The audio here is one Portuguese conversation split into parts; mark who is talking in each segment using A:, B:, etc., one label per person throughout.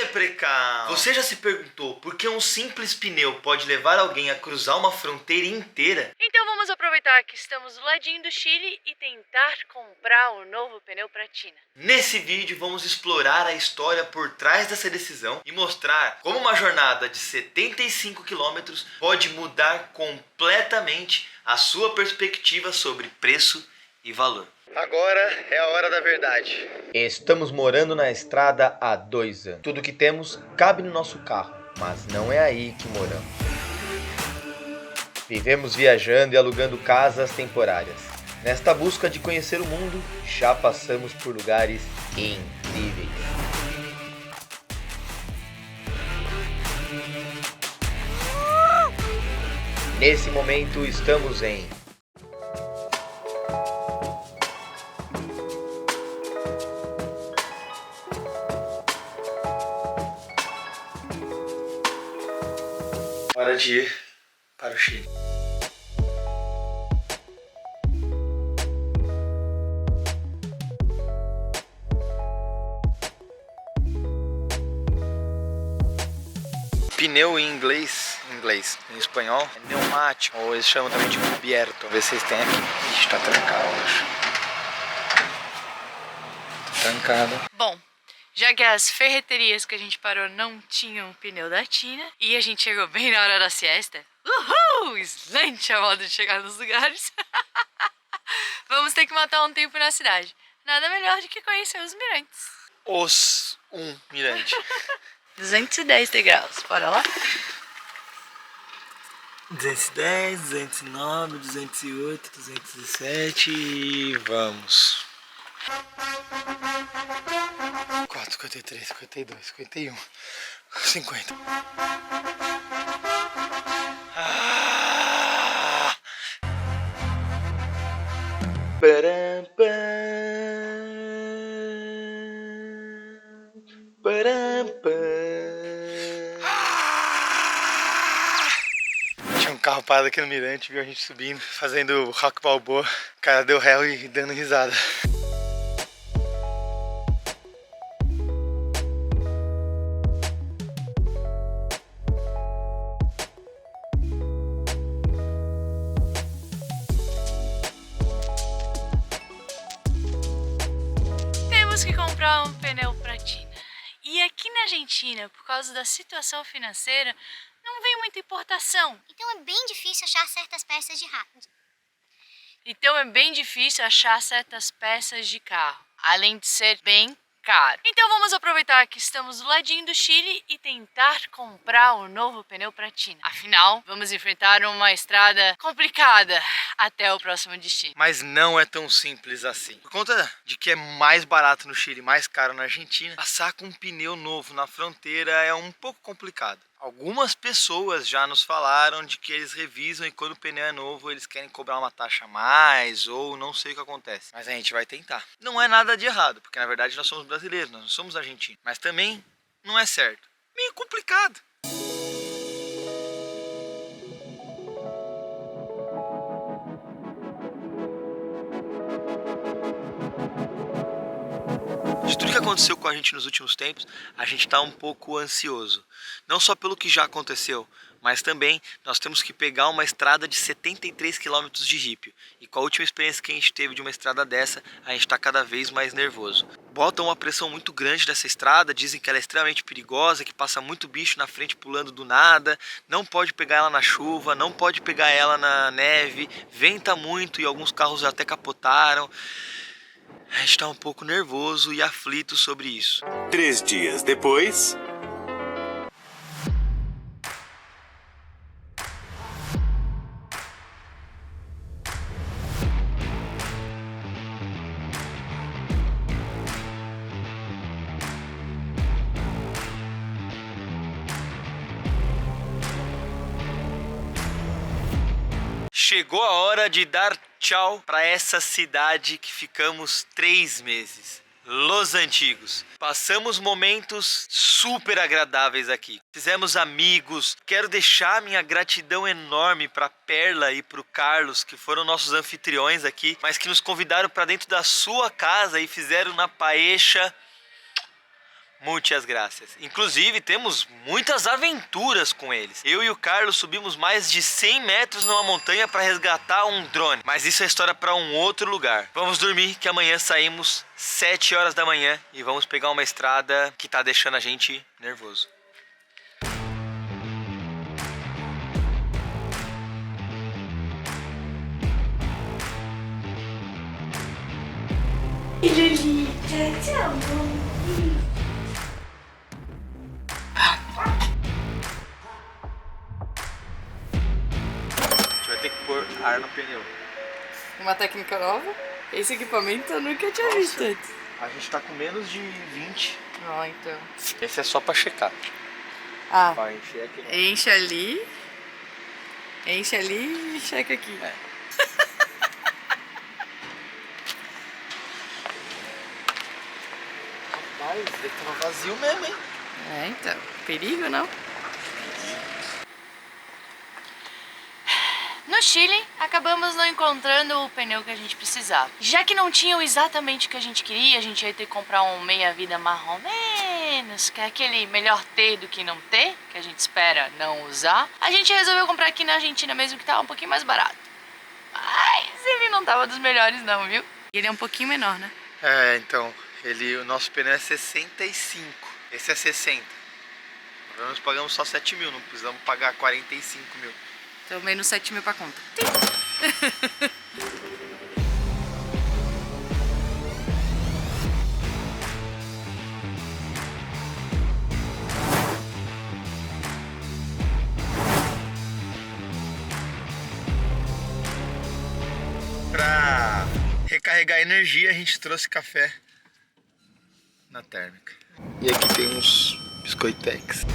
A: Precão! Você já se perguntou por que um simples pneu pode levar alguém a cruzar uma fronteira inteira?
B: Então vamos aproveitar que estamos do ladinho do Chile e tentar comprar o novo pneu Pratina.
A: Nesse vídeo vamos explorar a história por trás dessa decisão e mostrar como uma jornada de 75 km pode mudar completamente a sua perspectiva sobre preço e valor. Agora é a hora da verdade. Estamos morando na estrada há 2 anos. Tudo que temos cabe no nosso carro, mas não é aí que moramos. Vivemos viajando e alugando casas temporárias. Nesta busca de conhecer o mundo, já passamos por lugares incríveis. Nesse momento estamos em hora de ir para o Chile. Pneu em inglês, em espanhol, é pneumático, ou eles chamam também de cubierto. Vamos ver se vocês têm aqui. Ixi, tá trancado, eu acho. Tá trancado.
B: Bom, já que as ferreterias que a gente parou não tinham pneu da Tina e a gente chegou bem na hora da siesta, uhul! Excelente a modo de chegar nos lugares. Vamos ter que matar um tempo na cidade. Nada melhor do que conhecer os mirantes.
A: Mirante.
B: 210 degraus, bora lá?
A: 210, 209, 208, 207 e vamos. 4, 53, 52, 51, 50. Param, Tinha um carro parado aqui no mirante, viu a gente subindo, fazendo rock balboa. O cara deu réu e dando risada.
B: Temos que comprar um pneu Pratina. E aqui na Argentina, por causa da situação financeira, não vem muita importação.
C: Então é bem difícil achar certas peças de
B: carro, além de ser bem caro. Então vamos aproveitar que estamos do ladinho do Chile e tentar comprar o novo pneu Pratina. Afinal, vamos enfrentar uma estrada complicada até o próximo destino.
A: Mas não é tão simples assim. Por conta de que é mais barato no Chile, mais caro na Argentina, passar com um pneu novo na fronteira é um pouco complicado. Algumas pessoas já nos falaram de que eles revisam e quando o pneu é novo eles querem cobrar uma taxa a mais ou não sei o que acontece. Mas a gente vai tentar. Não é nada de errado, porque na verdade nós somos brasileiros, nós não somos argentinos. Mas também não é certo. Meio complicado. De tudo que aconteceu com a gente nos últimos tempos, a gente está um pouco ansioso. Não só pelo que já aconteceu, mas também nós temos que pegar uma estrada de 73 km de ripio. E com a última experiência que a gente teve de uma estrada dessa, a gente está cada vez mais nervoso. Botam uma pressão muito grande dessa estrada, dizem que ela é extremamente perigosa, que passa muito bicho na frente pulando do nada, não pode pegar ela na chuva, não pode pegar ela na neve, venta muito e alguns carros até capotaram. A gente está um pouco nervoso e aflito sobre isso.
D: 3 dias depois...
A: Chegou a hora de dar tchau para essa cidade que ficamos 3 meses. Los Antigos. Passamos momentos super agradáveis aqui. Fizemos amigos. Quero deixar minha gratidão enorme para Perla e para o Carlos, que foram nossos anfitriões aqui, mas que nos convidaram para dentro da sua casa e fizeram na paella Muitas graças. Inclusive, temos muitas aventuras com eles. Eu e o Carlos subimos mais de 100 metros numa montanha para resgatar um drone. Mas isso é história para um outro lugar. Vamos dormir, que amanhã saímos 7 horas da manhã e vamos pegar uma estrada que tá deixando a gente nervoso. Vai ter que pôr ar no pneu.
B: Uma técnica nova? Esse equipamento eu nunca tinha visto antes.
A: A gente tá com menos de 20.
B: Ah, então.
A: Esse é só pra checar.
B: Ah,
A: Pra encher aqui.
B: enche ali e checa aqui.
A: É. Rapaz, ele tava vazio mesmo, hein?
B: É, então. Perigo, não? No Chile, acabamos não encontrando o pneu que a gente precisava. Já que não tinham exatamente o que a gente queria, a gente ia ter que comprar um meia-vida marrom menos, que é aquele melhor ter do que não ter, que a gente espera não usar. A gente resolveu comprar aqui na Argentina mesmo, que tava um pouquinho mais barato. Mas ele não tava dos melhores não, viu? Ele é um pouquinho menor, né?
A: É, então, o nosso pneu é 65, esse é 60. Nós pagamos só 7 mil, não precisamos pagar 45 mil.
B: Então menos 7 mil pra conta.
A: Pra recarregar energia, a gente trouxe café na térmica. E aqui tem uns biscoitex.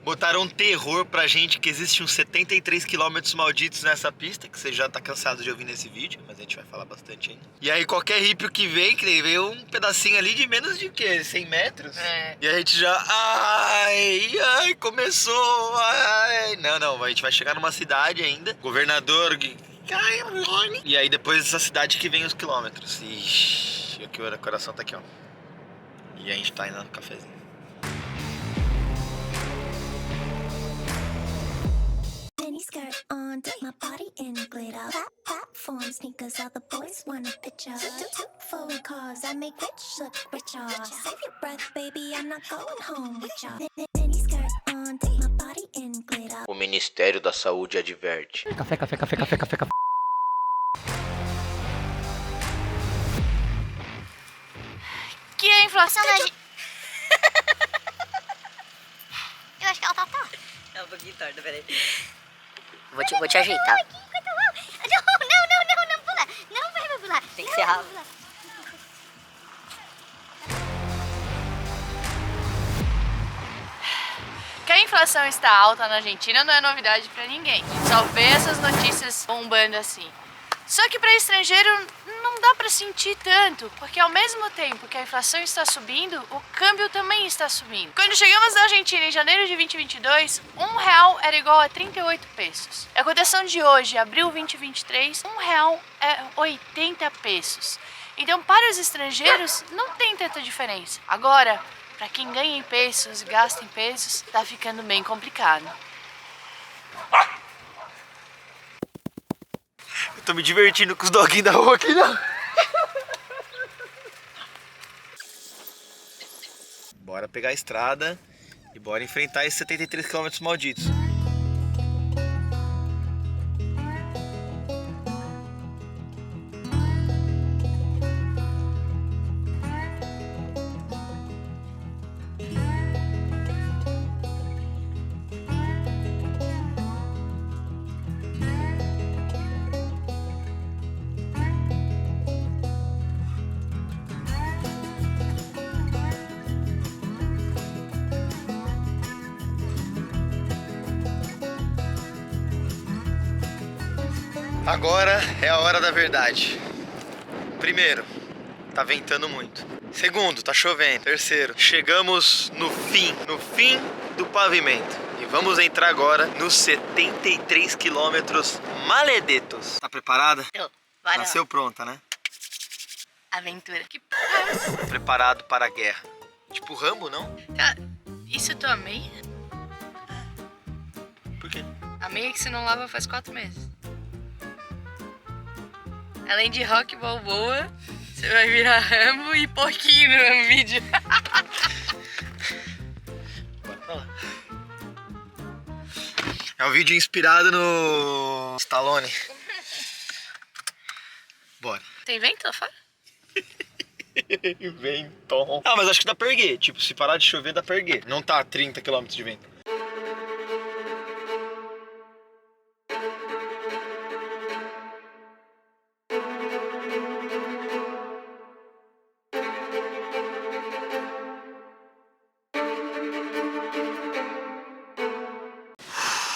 A: Botaram terror pra gente que existe uns 73 quilômetros malditos nessa pista, que você já tá cansado de ouvir nesse vídeo, mas a gente vai falar bastante ainda. E aí qualquer hippie que vem, que veio um pedacinho ali de menos de quê? 100 metros?
B: É.
A: E a gente já, ai, começou, ai. Não, a gente vai chegar numa cidade ainda, governador... E aí depois dessa cidade que vem os quilômetros. Ixi, aqui o coração tá aqui, ó. E a gente tá indo no cafezinho.
C: Mini skirt on, dip my body in glitter. Platform sneakers, all the boys want a picture. Two foreign cars, I make rich look richer. Save your breath, baby, I'm not going home with ya. Mini skirt on, dip my body in glitter.
A: O Ministério da Saúde adverte.
B: Café. Que a inflação da gente...
C: Eu acho que ela tá torta.
B: É um pouquinho torta, peraí.
E: Vou te ajeitar.
C: Não pula. Não vai pular.
E: Tem que ser rápido.
B: Que a inflação está alta na Argentina não é novidade pra ninguém. A gente só vê essas notícias bombando assim. Só que para estrangeiro não dá para sentir tanto, porque ao mesmo tempo que a inflação está subindo, o câmbio também está subindo. Quando chegamos na Argentina em janeiro de 2022, R$1 era igual a 38 pesos. A cotação de hoje, abril 2023, R$1 é 80 pesos. Então para os estrangeiros não tem tanta diferença. Agora, para quem ganha em pesos e gasta em pesos, tá ficando bem complicado.
A: Eu tô me divertindo com os doguinhos da rua aqui, não. Bora pegar a estrada e bora enfrentar esses 73 quilômetros malditos. Agora é a hora da verdade. Primeiro, tá ventando muito. Segundo, tá chovendo. Terceiro, chegamos no fim do pavimento. E Vamos entrar agora nos 73 quilômetros maledetos. Tá preparada?
B: Tô. Bora.
A: Nasceu pronta, né?
B: Aventura. Que porra é essa?
A: Preparado para a guerra. Tipo Rambo, não?
B: Tá, isso é tua meia?
A: Por quê?
B: A meia que você não lava faz 4 meses. Além de rock balboa, você vai virar Rambo e porquinho no vídeo.
A: Bora pra lá. É um vídeo inspirado no Stallone. Bora.
B: Tem vento lá fora?
A: Ventom. Ah, mas acho que dá pra erguer. Tipo, se parar de chover, dá pra erguer. Não tá a 30 km de vento.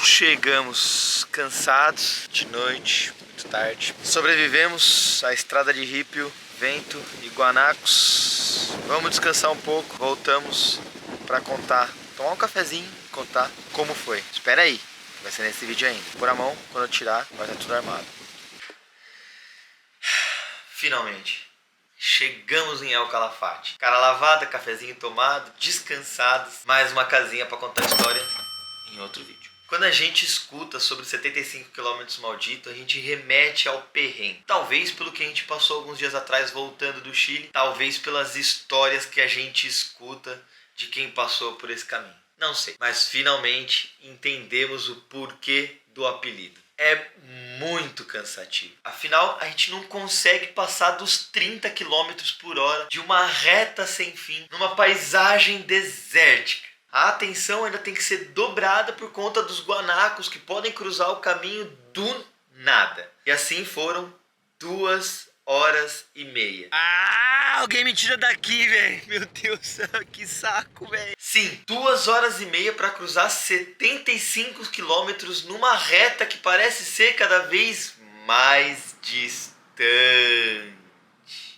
A: Chegamos cansados de noite, muito tarde. Sobrevivemos à estrada de Rípio, vento e guanacos. Vamos descansar um pouco, voltamos pra contar, tomar um cafezinho e contar como foi. Espera aí, vai ser nesse vídeo ainda. Por a mão, quando eu tirar, vai estar tudo armado. Finalmente, chegamos em El Calafate. Cara lavada, cafezinho tomado, descansados. Mais uma casinha pra contar a história em outro vídeo. Quando a gente escuta sobre 75 km maldito, a gente remete ao perrengue. Talvez pelo que a gente passou alguns dias atrás voltando do Chile, talvez pelas histórias que a gente escuta de quem passou por esse caminho. Não sei, mas finalmente entendemos o porquê do apelido. É muito cansativo. Afinal, a gente não consegue passar dos 30 km por hora de uma reta sem fim, numa paisagem desértica. A atenção ainda tem que ser dobrada por conta dos guanacos que podem cruzar o caminho do nada. E assim foram 2 horas e meia. Ah, alguém me tira daqui, velho. Meu Deus, que saco, velho. Sim, 2 horas e meia para cruzar 75 quilômetros numa reta que parece ser cada vez mais distante.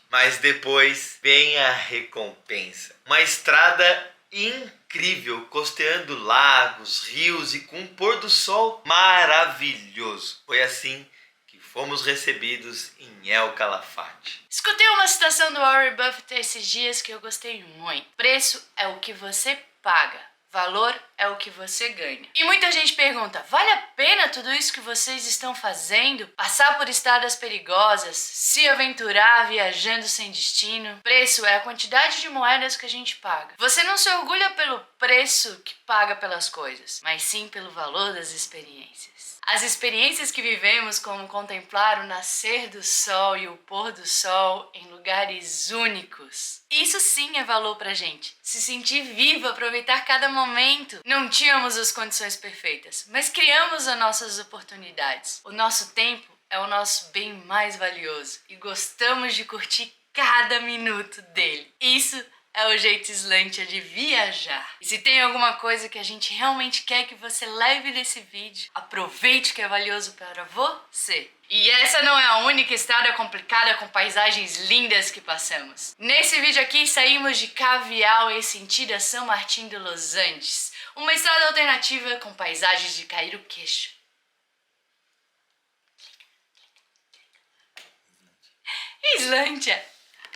A: Mas depois vem a recompensa. Uma estrada incrível, costeando lagos, rios e com um pôr do sol maravilhoso. Foi assim que fomos recebidos em El Calafate.
B: Escutei uma citação do Warren Buffett esses dias que eu gostei muito. Preço é o que você paga. Valor é o que você ganha. E muita gente pergunta, vale a pena tudo isso que vocês estão fazendo? Passar por estradas perigosas, se aventurar viajando sem destino? Preço é a quantidade de moedas que a gente paga. Você não se orgulha pelo preço que paga pelas coisas, mas sim pelo valor das experiências. As experiências que vivemos, como contemplar o nascer do sol e o pôr do sol em lugares únicos. Isso sim é valor pra gente. Se sentir vivo, aproveitar cada momento. Não tínhamos as condições perfeitas, mas criamos as nossas oportunidades. O nosso tempo é o nosso bem mais valioso e gostamos de curtir cada minuto dele. Isso é o jeito Slântia de viajar. E se tem alguma coisa que a gente realmente quer que você leve desse vídeo, aproveite que é valioso para você. E essa não é a única estrada complicada com paisagens lindas que passamos. Nesse vídeo aqui saímos de Cavial em sentido a São Martin de Los Andes, uma estrada alternativa com paisagens de cair o queixo. Slântia!